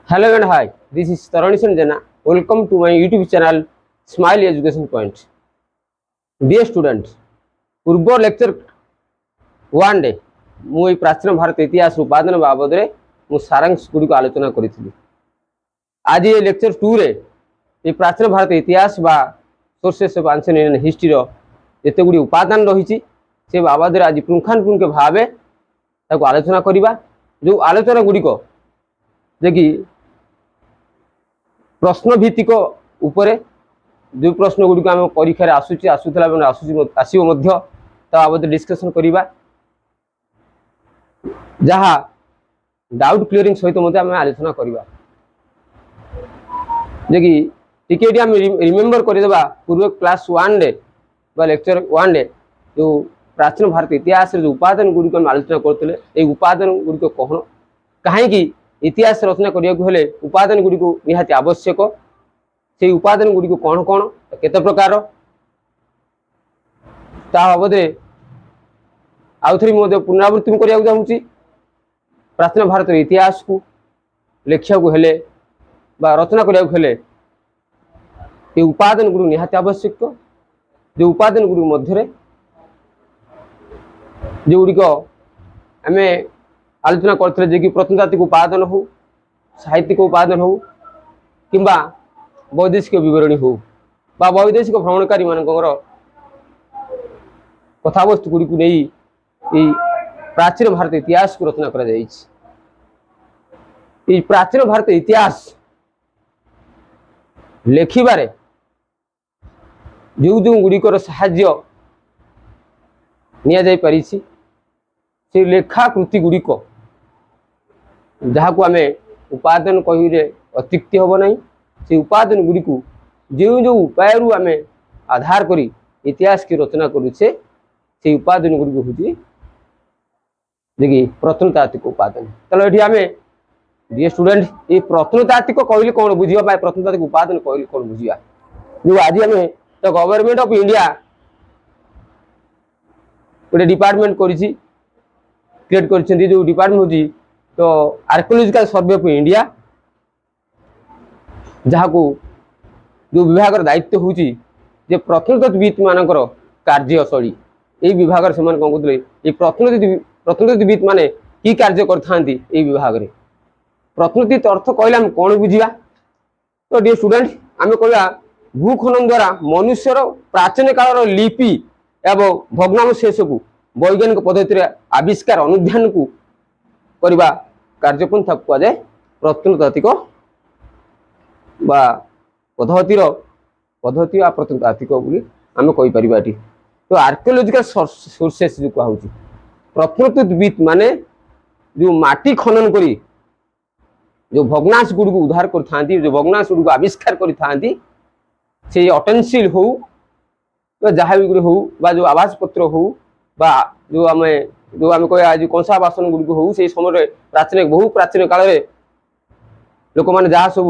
Hello and hi, this is Taranison Jana. Welcome to my YouTube channel Smile Education Point. Dear students, ପୂର୍ବ lecture 1 ରେ ମୁଁ ଏହି ପ୍ରାଚୀନ ଭାରତ ଇତିହାସ ଉପାଦାନ ବାବଦରେ ମୁଁ ସାରାଂଶ ଗୁଡ଼ିକ ଆଲୋଚନା କରିଥିଲି। ଆଜି ଏ ଲେକ୍ଚର 2 ରେ ଏହି ପ୍ରାଚୀନ ଭାରତ ଇତିହାସ ବା ସୋର୍ସେସ୍ ଅଫ୍ ଆନ୍ସିଏଣ୍ଟ ଇଣ୍ଡିଆନ୍ ହିଷ୍ଟ୍ରିର ଯେତେ ଗୁଡ଼ିଏ ଉପାଦାନ ରହିଛି ସେ ବାବଦରେ ଆଜି ପୁଙ୍ଖାନୁପୁଙ୍ଖ ଭାବେ ତାକୁ ଆଲୋଚନା କରିବା। ଯେଉଁ ଆଲୋଚନା ଗୁଡ଼ିକ ଯେ କି प्रश्न भित्तिक उपरे जो प्रश्न गुड़िक आम परीक्षा आसूला आसो बाबद डिस्कसन करवा जहाँ डाउट क्लीयरिंग सहित आम आलोचना करवा जे कि टिके आम रिमेम्बर करदेबा पूर्व क्लास 1 रे बा लेक्चर 1 रे जो प्राचीन भारत इतिहास जो उपादान गुड़िक आम आलोचना करते उपादान गुड़िक कौन कहीं इतिहास रचना करने उपादान गुड़ी निहाती आवश्यक से उपादान गुड़ी कौन कौन केते प्रकार बाबद आउ थे पुनरावृत्ति करने चाहूँगी। प्राचीन भारत इतिहास को लेखा हेले बा रचना करने उपादान गुड़ी निहाती आवश्यक जो उपादान गुड़ी मध्य जो गुड़िक आम आलोचना करते कि प्रत्नतात्विक उपादान हो साहित्यिक उपादान हो किंबा वैदेशिक बरणी हो बा वैदेशिक भ्रमणकारी मानकर कथावस्तु गुड़ी नहीं प्राचीन भारत इतिहास को रचना कर प्राचीन भारत इतिहास लेखिबारे जो जो गुड़िकर साहाय्य निया जाई परिछि से लेखाकृति गुड़िक जहाँ को आम उपादान कही अत्युक्ति हम ना से उपादान गुड़ी को जो जो उपाय आम आधार कर इतिहास की रचना करुचे से उपादान गुड़ी हूँ देखिए प्रत्नतात्विक उपादान। चलो ये आम डी स्टूडेंट ये प्रत्नतात्विक कहले कौन बुझा प्रत्नतात्विक उपादान कहले कौन बुझा जो आज आम तो गवर्नमेंट ऑफ इंडिया गोटे डिपार्टमेंट क्रिएट कर जो डिपार्टमेंट हूँ तो आर्कियोलॉजिकल सर्वे ऑफ इंडिया जहाँ को जो विभाग दायित्व हूँ प्रत्नतत्वविद मानकर कार्यशैली ये विभाग से कौन कहते प्रत्नतत्वविद माने की कार्य करते विभाग में प्रत्नतत्व अर्थ कहले आम कौन बुझा तो डी स्टूडेंट आम कह भूखनन द्वारा मनुष्यर प्राचीन कालर लिपि एवं भग्नावशेष को वैज्ञानिक पद्धति आविष्कार अनुध्यान को करवा कार्यपंथा कहुए प्रत्नतात्विक पद्धति प्रत्नतात्विक आम कहीपर। तो आर्कियोलॉजिकल सोर्सेस जो कहूँ प्रत्नतत्वविद माने जो माटी खनन करी जो भग्नांश गुड़ को उद्धार कर जो भग्नांश गुड़ को आविष्कार कर अटेनसिल हो जहाँ भी गुड़ी हो जो आवास पत्र हो बा जो आम कह आज कंसा बासन गुड़ी हो से समय प्राचीन बहु प्राचीन काल में लोक मैंने जहाँ सब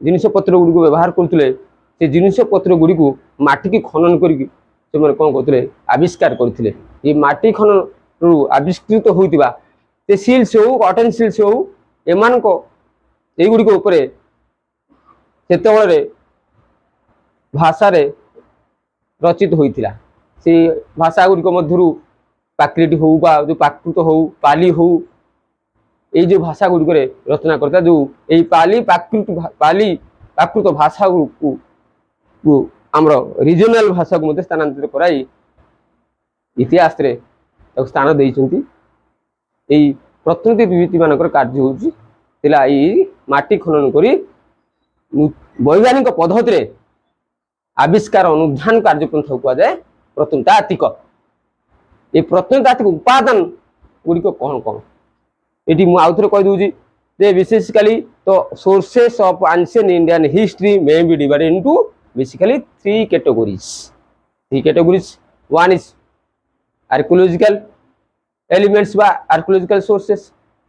जिनस पत्र गुड़ी को व्यवहार करते से जिनस पत्र गुड़ी को माटी की खनन करके कौन करते आविष्कार करते ये माटी खनन रु आविष्कृत होता से सिल्स हो अटेनसिल्स हो एमान गुड़िक से भाषा रचित होता से भाषा गुड़िक मध्य प्राकृत हो जो प्राकृत हो पाली हो ये जो भाषा गुड़िक रचना करता जो यही पाली प्राकृत भाषा को आमर रिजनल भाषा को मध्य स्थानांतरित कराई इतिहास रे स्थान देइछंती यही प्रत्नतत्वविद मानकर कार्य होउछि माटी खनन करी वैज्ञानिक पद्धति आविष्कार अनुध्यान कार्यपंथा कहुए प्रत्नतात्विक। ये प्रत्नतात्विक उपादान गुड़िक कौन कौन ये मुझे आउ थे कहीदे बेसिकली तो sources of ancient Indian history may be divided into basically 3 categories 1 is archaeological elements बा archaeological sources,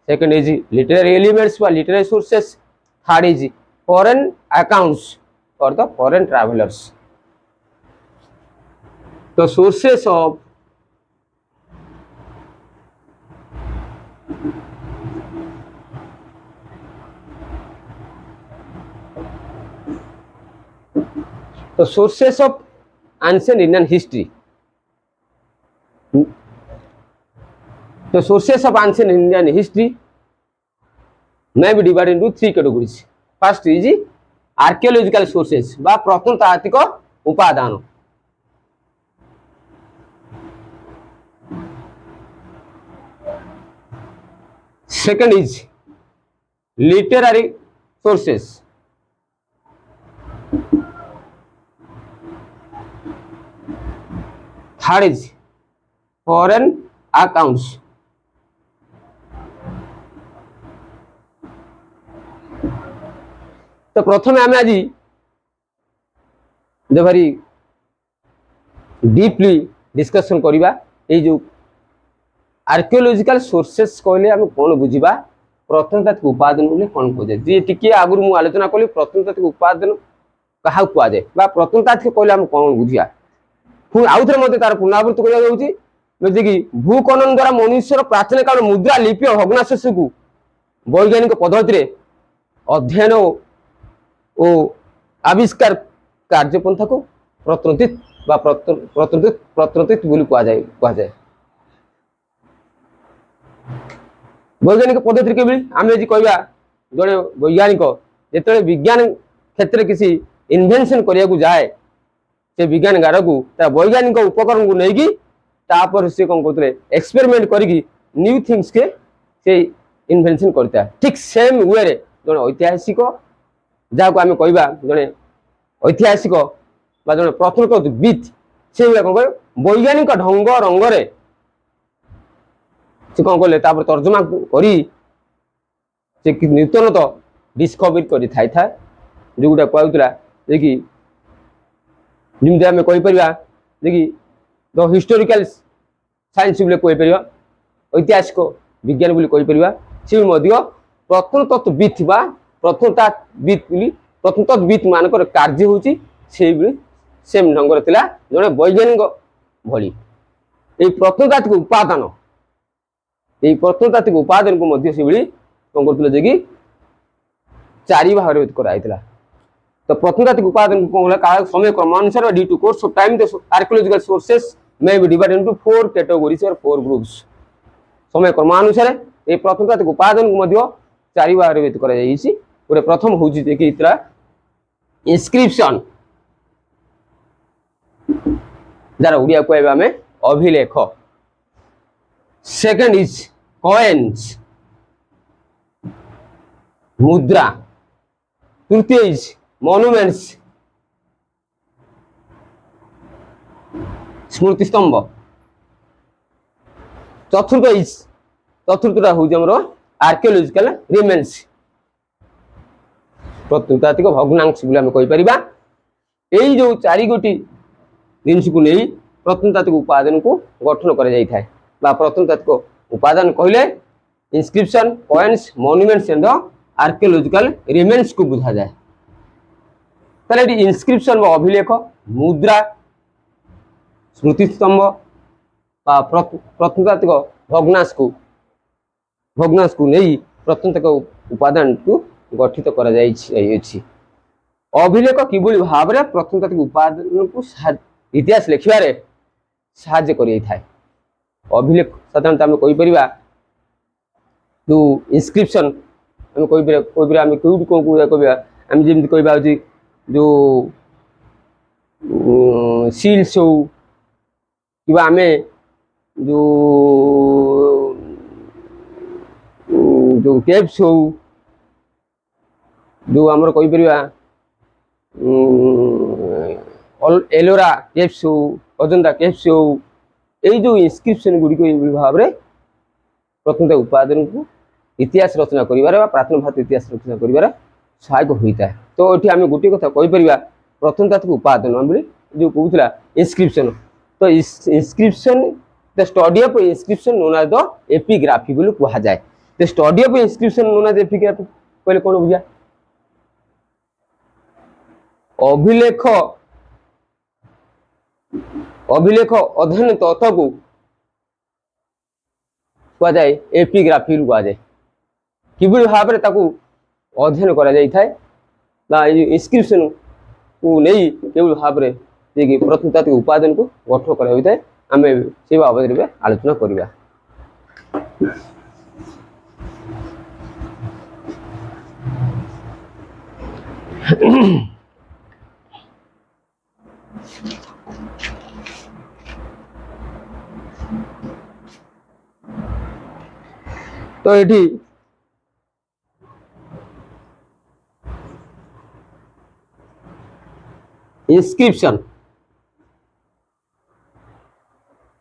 second is literary elements बा literary sources, third is foreign accounts for the foreign travellers. तो sources of तो sources of ancient Indian history, तो sources of ancient Indian history may be divided into three categories. First is archaeological sources বা প্রত্নতাত্ত্বিক উপাদান। Second is literary sources. Third is foreign accounts. तो प्रथम आम आज भारी डीपली डिस्कशन करवा जो आर्कियोलॉजिकल सोर्सेस कहले आम कौन बुझा प्रत्नतात्विक उपादान बोले कौन कहुए जी टी आगुरी मुझे आलोचना कली प्रत्नतात्विक उपादान क्या कहुए प्रत्नतात्विक कहले आम कौन बुझा पुणी आउ थे मत तार पुनरावृत्ति करा कि भूखनन द्वारा मनुष्यर प्राचीन काल मुद्रा लिपि और भग्नावशेष को वैज्ञानिक पद्धति अध्ययन और आविष्कार कार्यपंथा को प्रत्नोत्थित बोली कहुए। वैज्ञानिक पद्धति के आम जी कहवा जड़े वैज्ञानिक जो विज्ञान क्षेत्र किसी इन्वेंशन करने जाए से विज्ञानगार को वैज्ञानिक उपकरण को लेकिन से कौन करते एक्सपेरिमेंट करके न्यू थिंग्स के से इन्वेंशन करता है। ठीक सेम वे जो ऐतिहासिक जहाँ को आम कहवा जड़े ऐतिहासिक जो प्रत्नतत्वविद से कौन कह वैज्ञानिक ढंग रंगरे से कौन कले तर्जमा करी से नूतन तो डिस्कवरी कर जोटा कहला कि जमी आम कहीपर कि द हिस्टोरिकल साइंस बोले कहीपर ऐतिहासिक विज्ञान बोली कहीपर से प्रत्नतत्वविद बा प्रत्नतत्वविद मानक कार्य हूँ सेम ढंग जड़े वैज्ञानिक भली प्रत्नतात्विक उपादान ये प्रत्नतात्विक उपादान को मध्य से कौन करते कि चारि भाग कराई। तो प्रत्नतात्विक उपादान को कौन समय क्रमानुसार due to course of time the archaeological sources may be divided into 4 categories और 4 ग्रुप्स। समय क्रमानुसार ये प्रत्नतात्विक उपादान को मध्य चारि भाग करा प्रथम हूँ कि इंस्क्रिप्शन जार ओडिया कहबे आमे अभिलेख। सेकंड इज कॉइन्स मुद्रा। तृतीय इज मॉन्यूमेंट्स स्मृति स्तंभ। चतुर्थटा हूँ आर्कियोलॉजिकल रिमेन्स प्रत्नतात्विक भग्नांश बोले आम कहीपर। यही जो चारि गोटी जिनस को नहीं प्रत्नतात्विक उपादान को गठन कर प्रत्नतात्विक उपादान कहले inscription coins monuments and archaeological remains को बुझा जाए। ताले इंस्क्रिप्शन अभिलेख मुद्रा स्मृति स्तंभ प्रत्नतात्विक भग्नांश को नहीं प्रत्नतात्विक उपादान को गठित कर अभिलेख किभली भाव में प्रत्नतात्विक उपादान को इतिहास लिखार साहाय्य कर अभिलेख साधारणतः आम कहीपर जो इंस्क्रिप्शन आम कहीपर आम कौट कौन कहवा आम जमी कहवा जो सील्स हो कि आम जो केव्स हो जो आमर कहीपर एलोरा केव्स हो अजंता केव्स हो यही जो इंस्क्रिप्शन गुड़िक भाव में प्रत्नतात्विक उपादान को इतिहास रचना कर प्राचीन भारत इतिहास रचना कर सहायक होता है। तो ये आम गोटे कथा कहीपर प्रत्नतात्विक उपादान आम जो कहूला इंस्क्रिप्शन। तो inscription the study of inscription known as the epigraphy बोली कह जाए। The study of inscription known as epigraphy कहले कौन बुझा अभिलेख अध्ययन तथ्य को कह जाए एपिग्राफी कह जाए। किभली भाव में अध्ययन कर इंस्क्रिप्शन को नहीं केवल भाव में जे प्रत्नतात्विक उपादान को गठन करा होता है आम से बाबद में आलोचना करवा। तो ये इंस्क्रिप्शन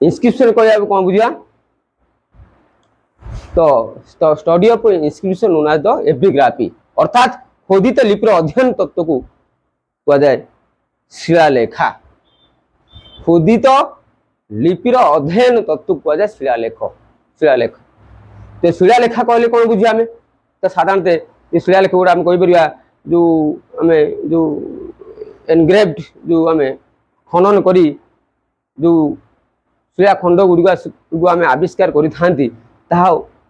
इंस्क्रिप्शन कह कौन बुझा तो study of inscription known as the epigraphy अर्थात खोदित लिपिर अध्ययन तत्व को कह जाए शिलालेखा। खोदित लिपिर अध्ययन तत्व कह जाए शिलालेख शिलालेख। तो शिलालेखा कहले कौन बुझे आम तो साधारणतः शिलालेख गुड़ा आम कहीपर जो आम जो एनग्रेव्ड जो आम खनन करी जो शिलाखंड गुड़िक आम आविष्कार करा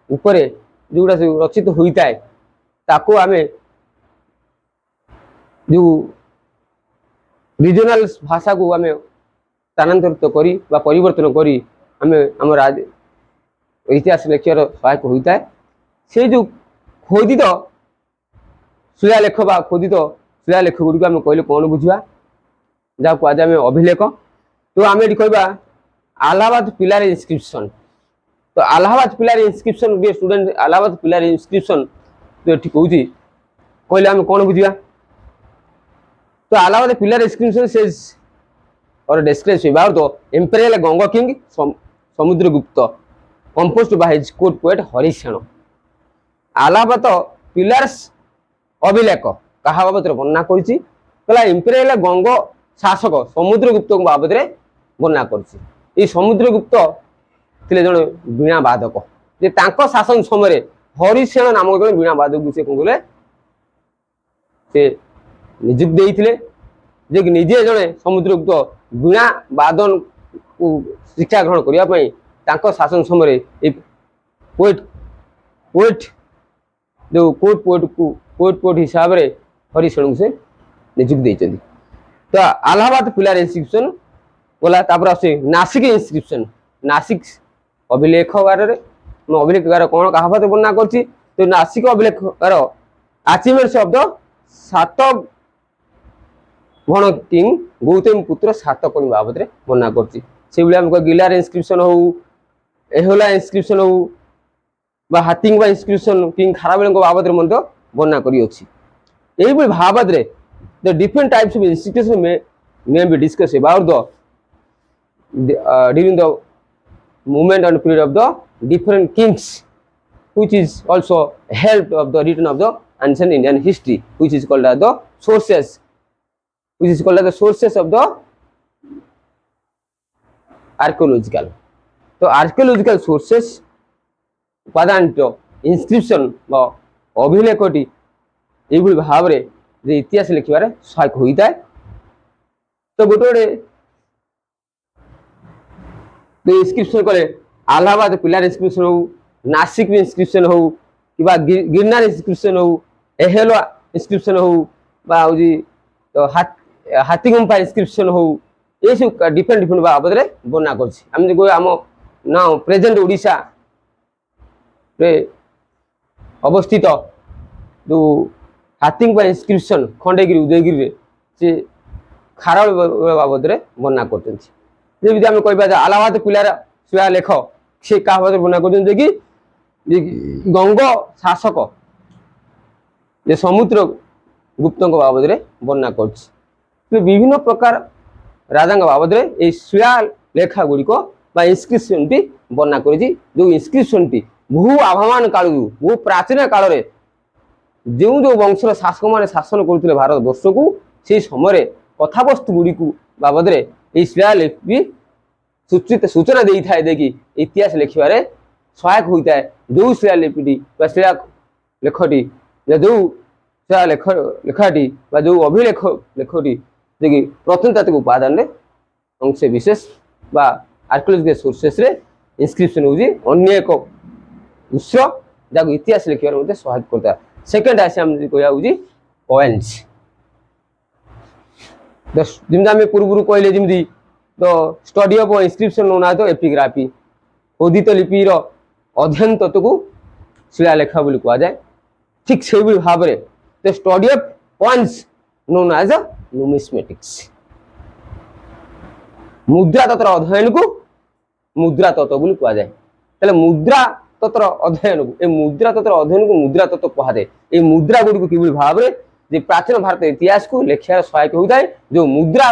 उपरे जोड़ा रचित होता है ताको आम जो रिजनल भाषा को आम स्थानांतरित करी बा परिवर्तन करी आम आम इतिहास लेखार सहायक होता है। से जो खोदित शिलालेख बा खोदित शिलालेख गुड़िक आम कहले कौन बुझा जहाँ को आज आम अभिलेख। तो आम ये कहवा अलाहाबाद पिलार इंस्क्रिप्शन। तो अलाहाबाद पिलार इंस्क्रिप्शन गोटे स्टूडेंट अलाहाबाद पिलार इंस्क्रिप्शन तो ये कहूँ कहले आम कौन बुझा। तो अलाहाबाद पिलार इंस्क्रिप्शन सेज और describes about the imperial Ganga king Samudragupta composed by his court poet Harisena. Allahabad pillars अभिलेख कहा बाबद वर्णना करिछि कहला इंपेरियल गंग शासक समुद्रगुप्त बाबद वर्णना करिछि। समुद्रगुप्त थिले जने वीणा वादक जे तांको शासन समय हरिसेन नामक जने वीणा वादक से कहले से नियुक्त देइथिले जे निजे जने समुद्रगुप्त वीणा वादन को शिक्षा ग्रहण करने तांको शासन समय पोएट पोएट जो कोर्ट पोएट को पोएट हिसाब से हरिसेन से नियुक्त देइछथि। तो अलाहाबाद पिलार इंस्क्रिप्शन बोला से नासिक इंस्क्रिप्शन नासिक अभिलेखगार अभिलेखगार कौन कहा वर्णना करछि। तो नासिक अभिलेखगार अचीवमेंट्स ऑफ द सात भण किंग गौतम पुत्र सातकर्णी बाबद वर्णना करछि। से गिलार इंस्क्रिप्शन हो एहोला इंस्क्रिप्शन हो हाथिंग इंस्क्रिप्शन किंग खाराबेल बाबद वर्णना करिछि। यही बाबद the different types of inscription may be discussed about during the movement and period of the different kings, which is also helped of the written of the ancient Indian history, which is called as the sources, which is called as the sources of the archaeological. तो archaeological sources उपादान inscription अभिलेखटी ये भाव में इतिहास लिखार सहायक होता है। तो गोटे गोटे इंस्क्रिप्शन कले अलाहाबाद पिलार इंस्क्रिप्शन हो नासिक इंस्क्रिप्शन हो कि गिरनार इंस्क्रिप्शन हो एहेला इंस्क्रिप्शन हो तो हाथीगुम्फा इंस्क्रिप्शन हो ये सब डिफरेंट डिफरेंट बाबद वर्णना कर आम ना प्रेजेंट ओडिशा रे अवस्थित जो हाथीगुम्फा इंस्क्रिप्शन खंडगिरी उदयगिरी से खारल बाबद वर्णना करमि कह अलाहाबाद पिलार शिलालेख से क्या बाबद वर्णना कर कि गंग शासक जे समुद्र गुप्त बाबद वर्णना कर विभिन्न प्रकार राजा बाबद शिलालेखा गुड़िक इंस्क्रिप्शन टी वर्णना कर जो इंस्क्रिप्शन टी बहु आभामान काल बहु प्राचीन काल में जो जो वंशर शासक मैंने शासन करुले भारत वर्ष को से समय कथावस्तु गुड़ी बाबद शिलालेख भी सूचना दे था देखिए इतिहास लिखार सहायक होता है। जो शिलालिपिटी शिलालेखटी जो शिलालेखाटी जो अभिलेख लेखटी देखिए प्रत्नतात्विक उपादान अंश विशेष बा आर्कियोलॉजिकल सोर्सेस रे इंस्क्रिप्शन होजी अन्य एक उत्स जहाँ इतिहास लिखार मते सहायक करता है। सेकंड आसे हम कहया होजी कॉइन्स। जमी आम पूर्व कहले जमी the study of inscription known as the epigraphy खोदित लिपिर अध्ययन तत्व को शिलालेख बोली कह जाए ठीक से भाव में the study of coins known as numismatics मुद्रा तत्व अध्ययन को मुद्रा तत्व बोली कह जाए तेल मुद्रा तत्व अध्ययन को मुद्रा तत्व अध्ययन को मुद्रा तत्व कह जाए ये मुद्रा गुड़ी कि भाव में प्राचीन भारत इतिहास को लेखार सहायक होता है जो मुद्रा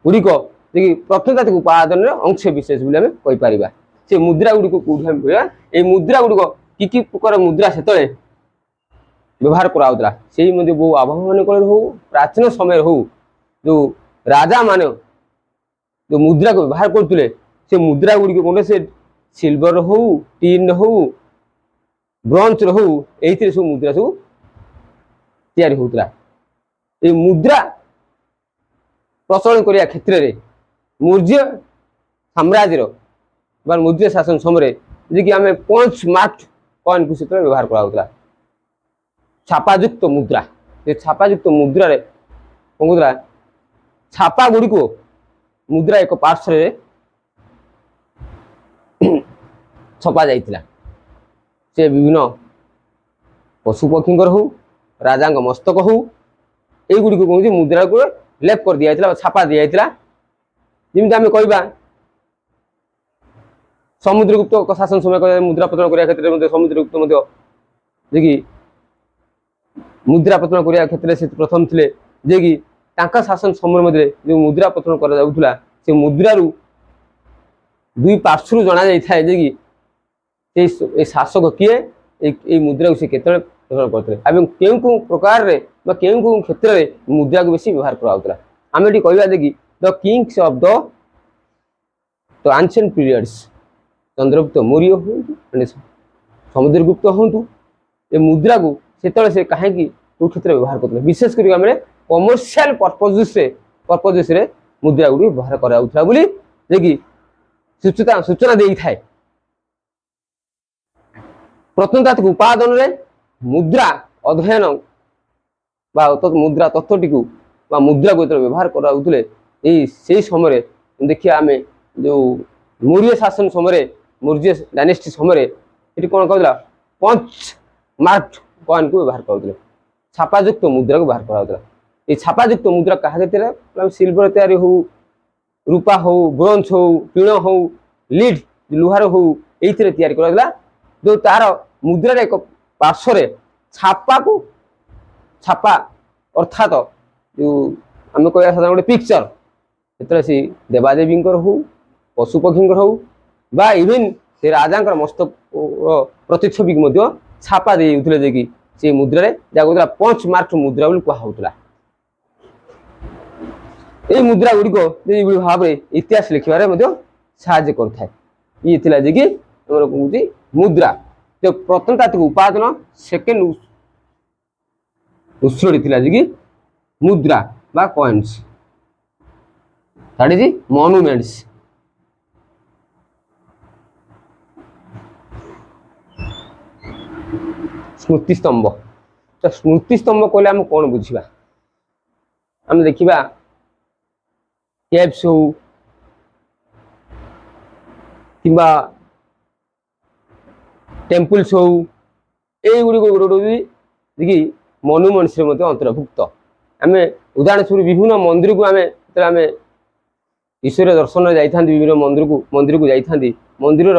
गुड़िक प्रत्नतात्विक उपादान अंश विशेष बोली कहीपर से मुद्रा गुड़ी कौटी ये मुद्रा गुड़िक कि प्रकार मुद्रा से व्यवहार कराला से बहु आभा मान हो प्राचीन समय हो जो राजा मान जो मुद्रा को व्यवहार करते से मुद्रा गुड़िक कौन से सिल्वर हो टीन हो ब्रोंज हो ये सब मुद्रा सब तैयारी होता ये मुद्रा प्रचलन करने क्षेत्र में मौर्य साम्राज्यर मौर्य शासन समय जी आम 5 मार्क कॉइन को व्यवहार कराला छापायुक्त मुद्रा ये छापायुक्त मुद्रा कौन होता छापा गुड़ी को मुद्रा एक पार्श्व छपा जाइतिला से विभिन्न पशुपक्षी हो राजा मस्तक हो युड़ी को कौन मुद्रा को लेप कर दिया छापा दि जाता जमी आम कह समुद्रगुप्त शासन समय मुद्रा प्रचलन करने क्षेत्र में समुद्रगुप्त जी मुद्रा प्रचलन करने क्षेत्र से प्रथम थे जे कि शासन समय जो मुद्रा प्रचलन करा से मुद्रारू दुई पार्श्व जना जाए जे कि शासक किए मुद्रा को प्रचलन करते क्यों प्रकार क्यों क्षेत्र में मुद्रा को बेसी व्यवहार कराला आम ये कहवा देखिए the Kings of the ancient periods Chandragupta Maurya हो समुद्रगुप्त हूँ ये मुद्रा को से कहीं क्षेत्र में व्यवहार करते विशेषकर कमर्शियल पर्पज से मुद्रा गुड़ी व्यवहार कराला बोली जे सूचना दे था प्रत्नतात्विक उपादान रे मुद्रा अध्ययन मुद्रा तत्वटी मुद्रा को व्यवहार कराउले से समय देखिए आम जो मौर्य शासन समय मौर्य डायनेस्टी समय ये कौन कहला 5 मार्क कॉइन को व्यवहार करुले छापायुक्त मुद्रा को व्यवहार कराउला ये छापायुक्त मुद्रा कहा सिल्वर तैयारी हो रूपा हो ब्रोंज हो टीण हो लीड लुहार हो ये तैयारी कराउला जो तार मुद्रार एक पार्श्व छापा को छापा अर्थात जो आम कह साधारण गोटे पिक्चर से देवादेवी हो पशुपक्षी हो बा इवेन से राजा मस्तक प्रतिच्छवि छापा देते जे कि से मुद्रा जहाँ 5 मार्क मुद्रा बोली कहला ये मुद्रा गुड़िक भाव में इतिहास लिखार साहाय्य करता ये जे कि कहते मुद्रा जो प्रत्नतात्विक उपादान सेकेंड उत्सटी थी जे कि मुद्रा बा कॉइन्स दैट इज मॉन्यूमेंट्स स्मृतिस्तंभ तो स्मृतिस्तंभ कहले आम कौन बुझा आम देखा केव्स हो कि टेम्पल्स हो युड़ी गोटे कि मॉन्यूमेंट्स अंतर्भुक्त आम उदाहरण स्वरूप विभिन्न मंदिर को आम ईश्वर दर्शन जाता विभिन्न मंदिर को जाता मंदिर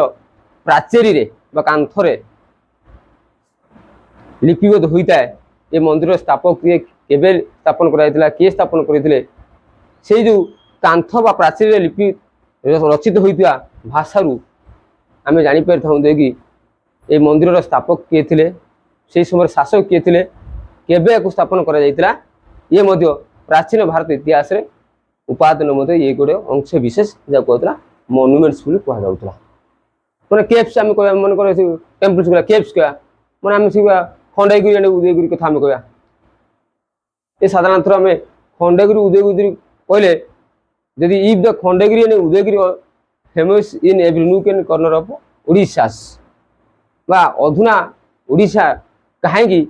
प्राचेरी कांथरे लिपिबद्ध होता है ये मंदिर स्थापक के स्थापन कराइला किए स्थापन करते से जो कांथ बा प्राचीर लिपि रचित होता भाषा आम जापर कि ये मंदिर स्थापक किए थे से समय शासक किए थे केबे को स्थापन करा जाइतिला ये मध्य प्राचीन भारत इतिहास रे उपादान मध्य ये गोटे अंश विशेष जहाँ कहला मॉन्यूमेंट्स बोली कहला मैंने केव्स आम कह मन कर टेम्पल्स कह केव्स कह मैंने आम सीखा खंडगिरी उदयगिरी कथा आम कह ये साधारणतः आम खंडगिरी उदयगिरी कहले जदि if the Khandagiri and Udayagiri famous in every nook and corner of Odisha बा अधुना ओडिशा कहीं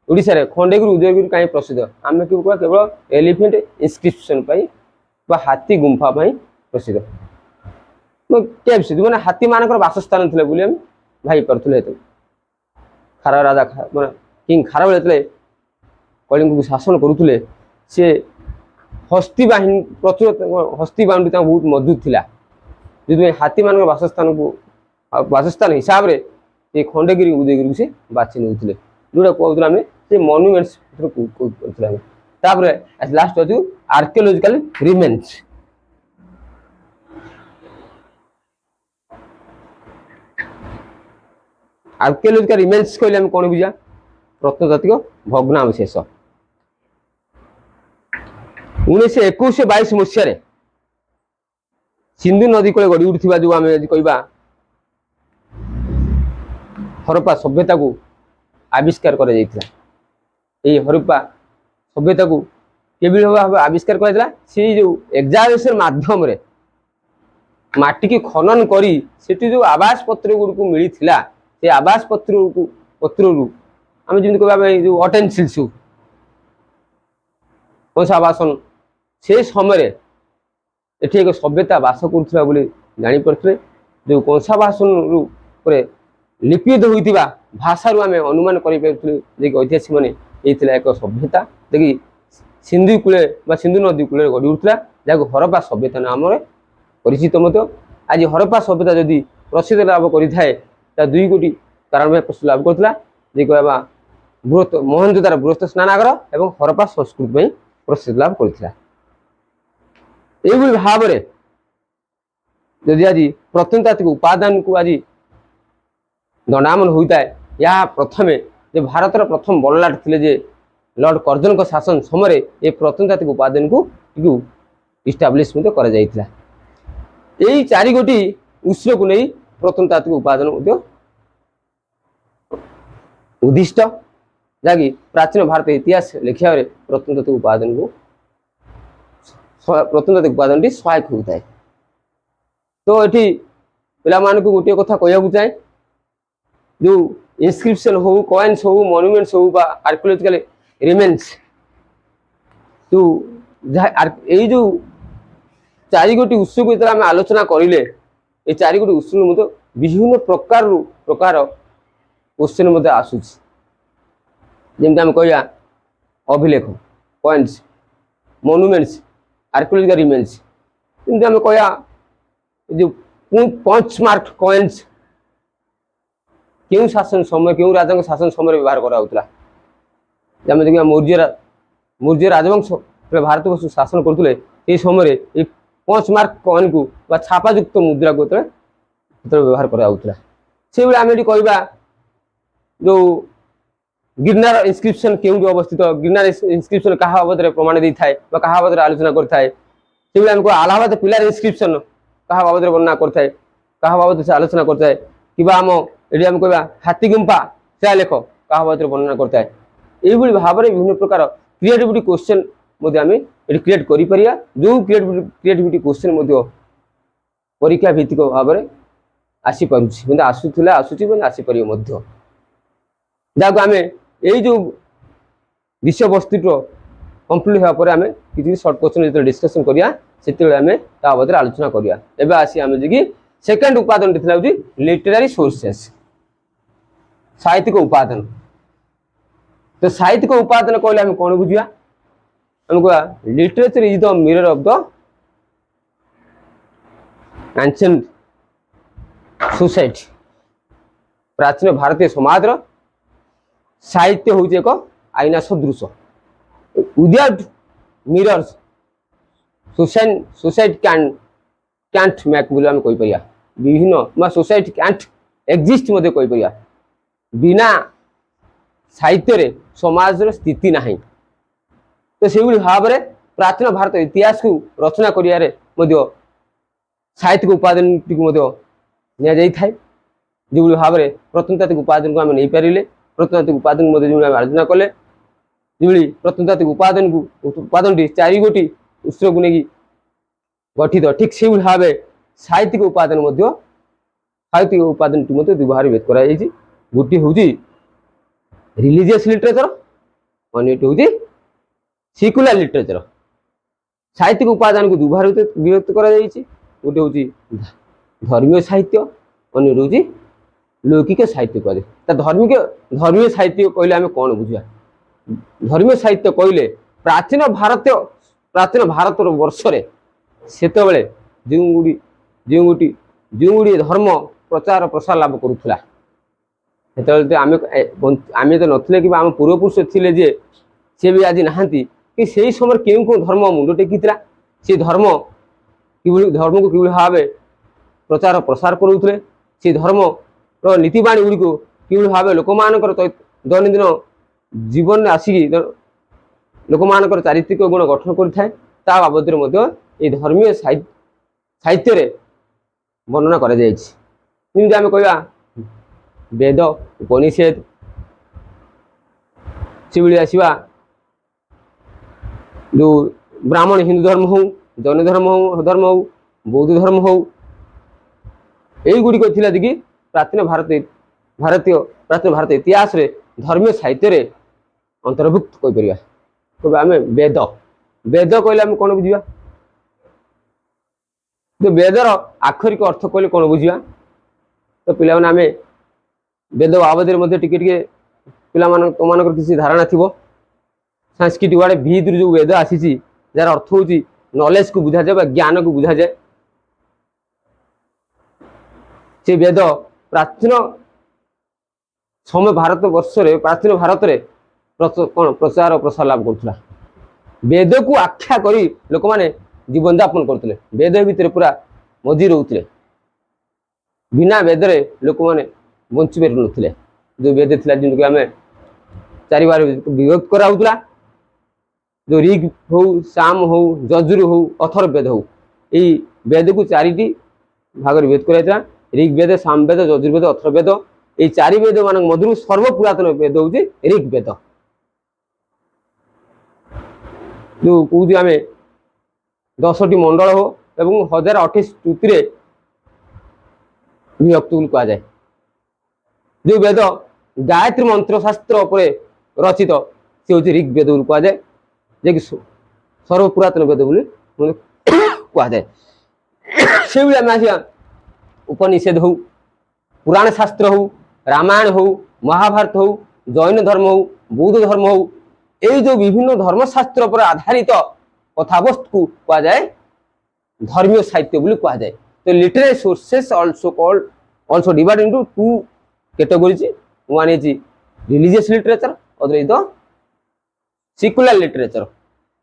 ओडिशा खंडगिरी उदयगिरी कहीं प्रसिद्ध आम केवल एलिफेंट इनस्क्रिप्शन हाथी गुंफा प्रसिद्ध केव्स जो मैंने हाथी मान बासस्थान थे बोली भाई पारे खार राजा मैं किंग खारवेल जो कलिंग को शासन करुले सी हस्ती बाहिनी प्रचुर हस्ती बाउंडी बहुत मजबूत थिला जो हाथी मान बासस्थान को बासस्थान हिसाब से खंडगिरी उदयगिरी से बाछि नौते जोटा कहते आम से मनुमेंट्स लास्ट अच्छे आर्कियोलॉजिकल रिमेन्स आर्कियोलॉजिकल रिमेन्स कहले हम कौन बुझा प्रत्नतात्विक भग्नावशेष 1921-22 मसीह सिंधु नदी कूले गड़ी उठा जो आम कह हरप्पा सभ्यता को आविष्कार कर हरप्पा सभ्यता को केवल भाव आविष्कार कर जो एग्जामिनेशन माध्यम रे माटी की खनन करी सेठी जो आवास पत्र गुड़ मिलता से आवास पत्र आम जमी कह जो अटेनसिल्स कंसा बासन से समय एठी एक सभ्यता बास करुवा जापे जो कंसा बासन लिपिबद्ध होता भाषा आम अनुमान कर ऐतिहासिक मैंने एक सभ्यता देखिए सिंधु कूले सिंधु नदी कूल गढ़ी उठा जहाँ हरप्पा सभ्यता नाम परिचित आज हरप्पा सभ्यता जदि प्रसिद्ध लाभ कर 2 कोटी कारण प्रसिद्ध लाभ करता कह बृहत मोहनजोदार बृहत स्नानागार और हरप्पा संस्कृति प्रसिद्ध लाभ करता भाव में जदि आज प्रत्नतात्विक उपादान को आज दंडामन होता है या प्रथमे जो भारतर प्रथम बललाट थे जे लॉर्ड कर्जन का शासन समय ये प्रत्नतात्विक उपादान को इस्टाब्लिश यही 4 गोटी उत्स को नहीं प्रत्नतात्विक उपादान उद्दिष्ट जहाँकि प्राचीन भारत इतिहास लिखा प्रत्नतात्विक उपादान को प्रत्नतात्विक उपादान सहायक होता है। तो ये पिला को गोटे कथा कहूँ चाहे जो इनस्क्रिप्शन हो कॉइन्स हो मॉन्यूमेंट्स हो आर्कियोलॉजिकल रिमेन्स तो यही जो 4 गोटी उत्स को जो आम आलोचना करें ये 4 गोटी उत्स विभिन्न प्रकार क्वेश्चन आसूस जमी आम कह अभिलेख कॉइन्स मॉन्यूमेंट्स आर्कियोलॉजिकल रिमेन्स जमी आम कह जो पंच मार्क कॉइन्स क्यों शासन समय क्यों राजा शासन समय व्यवहार कराला जब देखिए मौर्य राजवंश भारत वर्ष शासन करते समय ये 5 मार्क कॉइन को छापायुक्त मुद्रा को व्यवहार कराला से आम ये कह जो गिरनार इनस्क्रिप्शन क्यों अवस्थित गिरनार इनस्क्रिप्शन क्या बाबद प्रमाण दे था क्या बाबद आलोचना करता से आम कह आलाहाबाद पिलार इनस्क्रिप्शन क्या बाबद वर्णना करता क्या बाबद से आलोचना करता है कि आम ये आम कह हाथी गुंफा से लेख क्या बाबद वर्णना करता है ये भाव में विभिन्न प्रकार क्रिएटिविटी क्वेश्चन आम ये क्रिएट करा जो क्रिएटिविटी क्वेश्चन परीक्षा भित्तिक भाव में आसीपार आसूला आसूची आसीपर जहाँ आम यही जो विषय वस्तु कम्प्लीट होगा आम कि सर्ट क्वेश्चन जो डिस्कसन करा से आम बाबद आलोचना करा एवं आसी आम जी सेकेंड उपादान लिटरेरी सोर्सेस साहित्यिक उपादान तो साहित्यिक उपादान कहले आम कौन बुझा आम कह literature is the mirror of the ancient society प्राचीन भारतीय समाज साहित्य हूँ एक आईना सदृश without mirrors society can't make बोली आम कहीपर विभिन्न सोसाइटी कैंट एक्जिस्ट कहीपर बिना साहित्य समाज स्थिति ना तो से भाव में प्राचीन भारत इतिहास को रचना कर साहित्यिक उपादान नि जो भाव में प्रत्नतात्विक उपादान को आम नहीं पारे प्रत्नतात्विक उपादान जो आलोचना कले जो प्रत्नतात्विक उपादान 4 गोटी उत्स को लेकिन गठित ठीक से भाव साहित्यिक उपादान साहित्यिक उपादान दुई भाव भेद कर गोटे हूँ रिलीजियस लिटरेचर अन्यटी हूँ सिक्युलर लिटरेचर। साहित्यिक उपादान को दुभार विभक्त कर गोटे हूँ धर्मीय साहित्य अन्य हूँ लौकिक साहित्य कह। धर्मीय साहित्य कहले आम कौन बुझा? धर्मीय साहित्य कहले प्राचीन भारत वर्ष से जो गुड़ी धर्म प्रचार प्रसार लाभ करूला आम तो नथिले कि आम पूर्वपुरुष थिले जे सी भी आज नहांती कि से समय क्यों क्यों धर्म मुंड टेकी से धर्म को कि भाव प्रचार प्रसार करुले से धर्म नीतिबाणी गुड़ी को कि भाव लोक मान दैनंदिन जीवन में आसिक लोक मान चारित्रिक गुण गठन करें बाबद धर्मीय साहित्य वर्णना करमि आम कह वेद उपनिषेद से आसवा जो ब्राह्मण हिंदू धर्म हो जैन धर्म हो बौद्ध धर्म हो युड़िक कि प्राचीन भारत इतिहास रे धर्मीय साहित्य अंतर्भुक्त कह आम वेद कहले आम कौन बुझा? तो वेदर आक्षरिक अर्थ कहले कौन बुझा? तो पिला आम वेद बाबद तुम किसी धारणा थी संस्कृत वाड़े भीतर जो वेद आसी जार अर्थ हूँ नॉलेज को बुझा जाए ज्ञान को बुझा जाए। से वेद प्राचीन समय भारत वर्ष प्राचीन भारत में कौन प्रचार प्रसार लाभ करुला। वेद को आख्या करी लोक मैंने जीवन यापन करते वेद भितर पूरा मजी रोते बिना वेदरे लोक मैंने बंची पार नुले। जो वेद थी जमीक आम चार बार विभक्त कराला जो ऋग हो साम हो जजुर हो अथर्ववेद हो यही वेद को चारिटी भाग विभक्त कराइला ऋग्वेद सामवेद यजुर्वेद अथर्ववेद ये चारि वेद मान मध्य सर्वपुरातन वेद हूँ ऋग्वेद जो कौन आम 10टी मंडल हो एवं 1028 स्तुति विभक्त कहुए। जो वेद गायत्री मंत्र शास्त्र पर रचित सी हूँ ऋग्वेद कहुए जे सर्वपुरातन वेद कहुए। से आम आसा उपनिषेद हो पुराण शास्त्र हो रामायण हो महाभारत हो जैन धर्म हो बौद्ध धर्म हो ये जो विभिन्न धर्मशास्त्र पर आधारित कथावस्तु को कहुए धर्मीय साहित्य कहुए। तो literary sources also divided into two categories. One is religious literature, other is the secular literature.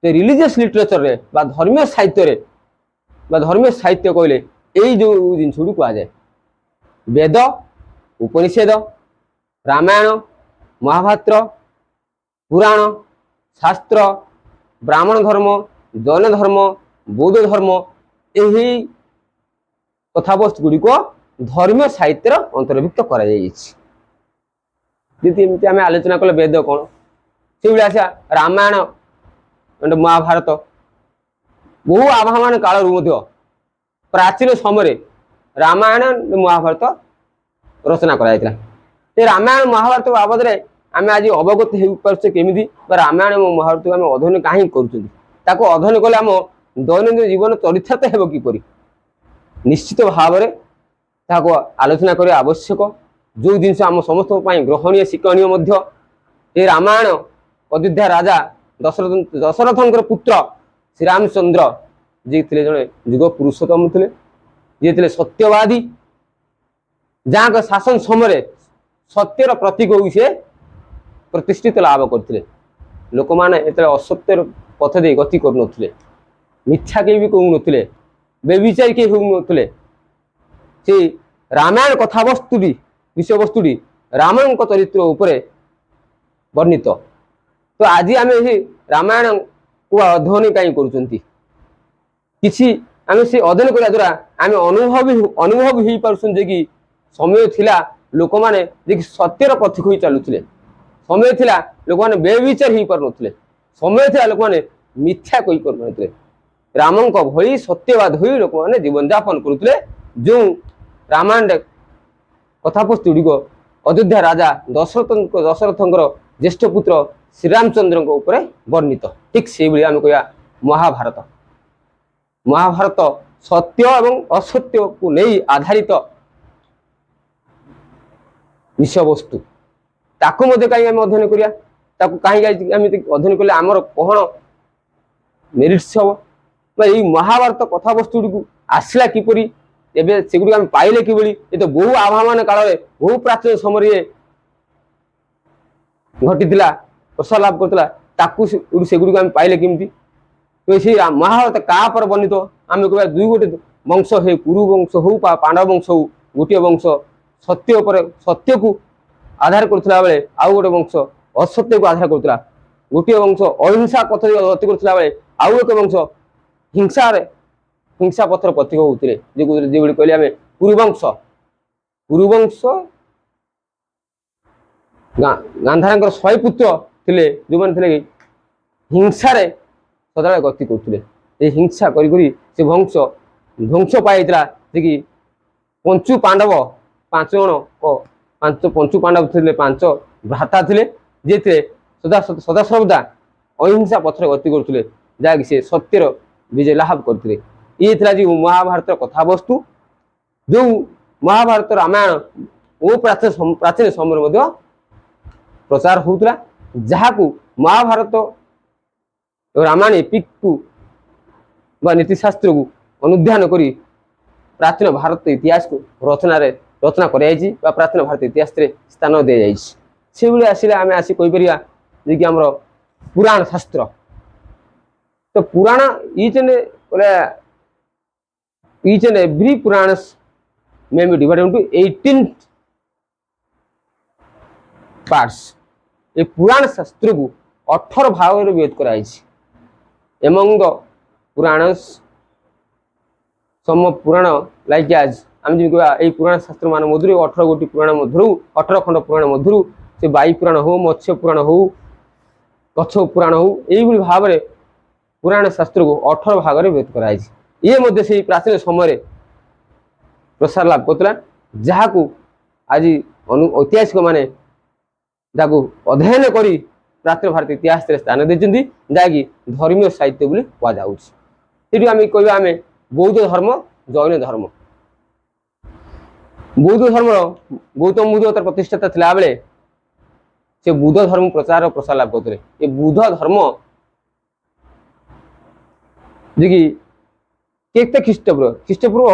तो रिलीजियस लिटरेचर रे बा धर्मीय साहित्य कहले यही जो जिनस गुड़ी कहुए वेद उपनिषेद रामायण महाभारत पुराण शास्त्र ब्राह्मण धर्म जैन धर्म बौद्ध धर्म यही कथावस्तु गुड़िक धर्मीय साहित्य अंतर्भुक्त करमती आम आलोचना कले वेद कौन से आसा रामायण महाभारत बहु आभामान काल प्राचीन समय रामायण महाभारत रचना कराइला। रामायण महाभारत बाबद आम आज अवगत हो पारे केमी रामायण महाभारत आम अध्ययन कहीं कर अध्ययन कले आम दैनंदिन जीवन चरितार्थ हो किपर निश्चित भाव में आलोचना करने आवश्यक। जो जिनस आम समस्त ग्रहणीय शिक्षणीय रामायण अयोध्या राजा दशरथ पुत्र श्री रामचंद्र जी थे जड़े युग पुरुषोत्तम थे जी थे सत्यवादी जहाँ शासन समय सत्यर प्रतीक हो प्रतिष्ठित लाभ करते लोक मैंने असत्यर पथ दे गति करुले मिथ्या के भी कहू नुले बेविचारी के होते से रामायण कथावस्तु विषय वस्तुटी रामायण चरित्र उपरे वर्णित। तो आज आम रामायण को अध्ययन कहीं कर से अध्ययन करने द्वारा आम अनुभव हो पारे कि समय थिला लोक मैंने सत्यर पथिक हो चलुले समय थिला लोक मैंने बेविचार हो पार नुले समय थिला लोक मैंने मिथ्या कही पारे रामों भली सत्यवाद हो लोक मैंने जीवन यापन करुले। जो रामायण कथावस्तु गुड़िक अयोध्या राजा दशरथ ज्येष्ठ पुत्र श्रीरामचंद्र उपरे वर्णित। ठीक से भाई आम कह महाभारत। महाभारत सत्य एवं असत्य को नहीं आधारित विषय वस्तु ताकू कहीं अध्ययन करिया कहीं अध्ययन कले आमर कौन मेरिट्स हम यही महाभारत कथा वस्तु गुड़ी आसला किपरि एबे सेगुड़ी आम पाइले किभली ये तो बहु आभामान काल में बहु प्राचीन समय घटी प्रसार लाभ करता सेगुड़ी आम पाइले केमती तो से महाभारत क्या पर वर्णित आम कह दुई गोटे वंश है कुरु वंश हो पांडव वंश हो गोटे वंश सत्य सत्य को आधार करुला बेले आउ गोटे वंश असत्य को आधार करुला गोटे वंश अहिंसा पथ गति करुला बेले आउ एक वंश हिंसा पथर प्रतीक होते जो कहले आम कुरुवंश कुरुवंश गांधार 100 पुत्र थे जो मैंने हिंसार सदा गति करते हिंसा से वंश ध्वंस पाइला कि पंचु पांडव 5 जन पंचु पांडव थे 5 भ्राता थे जे थे सदा सर्वदा अहिंसा पथर गति करते जहाँकि से सत्यर विजय लाभ करते ये महाभारत कथा वस्तु जो महाभारत रामायण वो प्राचीन समय प्रचार होता जहाँ को महाभारत रामायण एपिक को नीतिशास्त्र को अनुध्यान करी प्राचीन भारत इतिहास को रचना कर प्राचीन भारत इतिहास स्थान दि जाए आसिले आम आसी कहीपर जी कि आमर पुराण शास्त्र तो पुराण each and every Puranas may be divided into 18 parts. ये पुराण शास्त्र को 18 भाग में विभक्त कराई among the Puranas some Purana like as आम जो कह ये पुराण शास्त्र मान मध्य 18 गोटी पुराण मध्य 18 खंड पुराण मध्य से वायु पुराण हो मत्स्य पुराण हो कच्छ पुराण हो यही भाव में पुराण शास्त्र को 18 भाग में विभक्त कराई ये मध्य से प्राचीन समय प्रसार लाभ करता जहाँ को आज ऐतिहासिक माने अध्ययन करी प्राचीन भारत इतिहास स्थान देते जहाँकि धर्मीय साहित्य बोली कहुच्छे आम कह आम बौद्ध धर्म जैन धर्म बौद्ध धर्म गौतम बुद्ध प्रतिष्ठाता थिला बेले से बुद्ध धर्म प्रसार लाभ करते ये बुद्ध धर्म जी कि केते ख्रीष्टपूर्व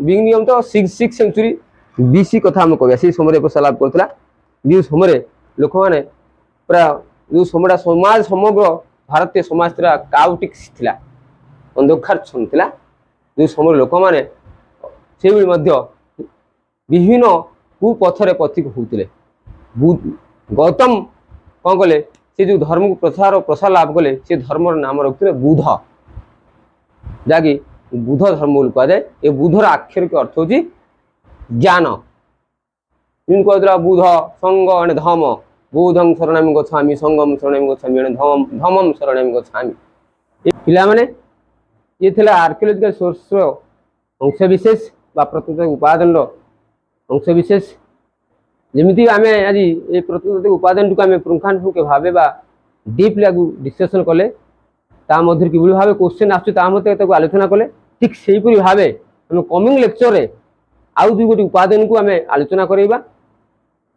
बिगिनिंग तो 6 सेंचुरी बीसी कथा हम कह समय प्रसार लाभ करता जो समय लोक मैंने पूरा जो समय समाज समग्र भारतीय समाज काउटिक थिला अंधकार छुला जो समय लोक मैंने से विभिन्न कुपथरे पथिक होते गौतम कौन कले से जो धर्म को प्रसार लाभ कले से धर्म नाम रखते बुध जहाँकि बुध धर्म बोली कह जाए ये बुधर आक्षरिक अर्थ हूँ ज्ञान जिन कहला बुध संग एणे धम बुधं शरणामि गच्छामि संगम शरणामि गच्छामि एणे धमम शरणामि गच्छामि ये पिला माने ये थिला आर्कियोलॉजिकल सोर्स अंशविशेष बा प्रत्नतात्विक उपादान अंशविशेष जमीती आम आज ये प्रत्नतात्विक उपादान को आम पुंखानुपुंख भाव डीपली डिस्कसन कले मध्य किभली भाव क्वेश्चन आसता आलोचना कले ठीक से भाव आम कमिंग लेक्चर रे आउ 2 गोटी उपादान को आम आलोचना करवा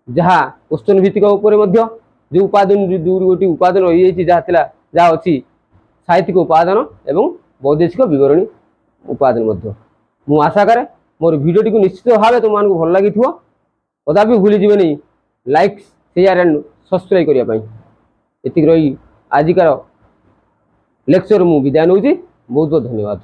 जहाँ क्वेश्चन भित्तिक जो उपादान 2 गोटी उपादान रही जहाँ अच्छी साहित्यिक उपादान एवं वैदेशिक विवरणी उपादान मु आशा करे मोर वीडियो टी निश्चित भाव तुम मानक भल लगी कदापि भूली जीवनी लाइक शेयर एंड सब्सक्राइब करने एति रही आजिकार लेक्चर मु विदाय नौची बहुत बहुत धन्यवाद।